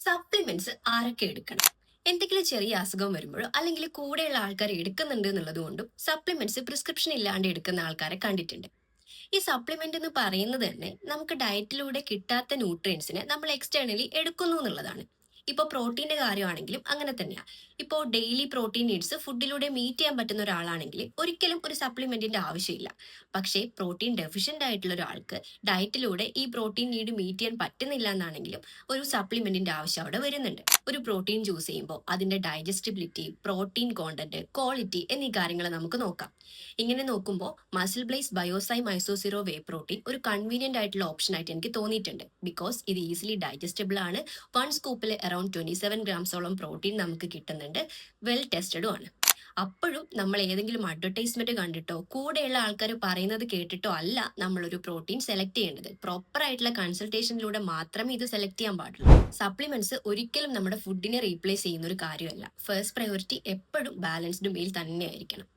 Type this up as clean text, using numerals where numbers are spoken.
Supplements ആരൊക്കെ എടുക്കണം? എന്തെങ്കിലും ചെറിയ അസുഖം വരുമ്പോഴോ അല്ലെങ്കിൽ കൂടെയുള്ള ആൾക്കാർ എടുക്കുന്നുണ്ട് എന്നുള്ളത് കൊണ്ടും സപ്ലിമെന്റ്സ് പ്രിസ്ക്രിപ്ഷൻ ഇല്ലാണ്ട് എടുക്കുന്ന ആൾക്കാരെ കണ്ടിട്ടുണ്ട്. ഈ സപ്ലിമെന്റ് എന്ന് പറയുന്നത് തന്നെ നമുക്ക് ഡയറ്റിലൂടെ കിട്ടാത്ത ന്യൂട്രിയൻസിനെ നമ്മൾ എക്സ്റ്റേണലി എടുക്കുന്നു എന്നുള്ളതാണ്. ഇപ്പോൾ പ്രോട്ടീന്റെ കാര്യമാണെങ്കിലും അങ്ങനെ തന്നെയാ. ഇപ്പോൾ ഡെയിലി പ്രോട്ടീൻ നീഡ്സ് ഫുഡിലൂടെ മീറ്റ് ചെയ്യാൻ പറ്റുന്ന ഒരാളാണെങ്കിൽ ഒരിക്കലും ഒരു സപ്ലിമെന്റിന്റെ ആവശ്യമില്ല. പക്ഷേ പ്രോട്ടീൻ ഡെഫിഷ്യന്റ് ആയിട്ടുള്ള ഒരാൾക്ക് ഡയറ്റിലൂടെ ഈ പ്രോട്ടീൻ നീഡ് മീറ്റ് ചെയ്യാൻ പറ്റുന്നില്ല എന്നാണെങ്കിലും ഒരു സപ്ലിമെന്റിന്റെ ആവശ്യം അവിടെ വരുന്നുണ്ട്. ഒരു പ്രോട്ടീൻ ചൂസ് ചെയ്യുമ്പോൾ അതിന്റെ ഡൈജസ്റ്റബിലിറ്റി, പ്രോട്ടീൻ കോണ്ടന്റ്, ക്വാളിറ്റി എന്നീ കാര്യങ്ങൾ നമുക്ക് നോക്കാം. ഇങ്ങനെ നോക്കുമ്പോൾ മസിൽ ബ്ലേസ് ബയോസൈം ഐസോസിറോ വേ പ്രോട്ടീൻ ഒരു കൺവീനിയന്റ് ആയിട്ടുള്ള ഓപ്ഷൻ ആയിട്ട് എനിക്ക് തോന്നിയിട്ടുണ്ട്. ബിക്കോസ് ഇത് ഈസിലി ഡൈജസ്റ്റബിൾ ആണ്. വൺ സ്കൂപ്പിൽ അറൌണ്ട് 27 ഗ്രാംസോളം പ്രോട്ടീൻ നമുക്ക് കിട്ടുന്നുണ്ട്. വെൽ ടെസ്റ്റഡും ആണ്. അപ്പോഴും നമ്മൾ ഏതെങ്കിലും അഡ്വർടൈസ്മെന്റ് കണ്ടിട്ടോ കൂടെയുള്ള ആൾക്കാർ പറയുന്നത് കേട്ടിട്ടോ അല്ല നമ്മളൊരു പ്രോട്ടീൻ സെലക്ട് ചെയ്യേണ്ടത്. പ്രോപ്പർ ആയിട്ടുള്ള കൺസൾട്ടേഷനിലൂടെ മാത്രമേ ഇത് സെലക്ട് ചെയ്യാൻ പാടുള്ളൂ. സപ്ലിമെന്റ്സ് ഒരിക്കലും നമ്മുടെ ഫുഡിനെ റീപ്ലേസ് ചെയ്യുന്ന ഒരു കാര്യമല്ല. ഫസ്റ്റ് പ്രയോറിറ്റി എപ്പോഴും ബാലൻസ്ഡ് മീൽ തന്നെയായിരിക്കണം.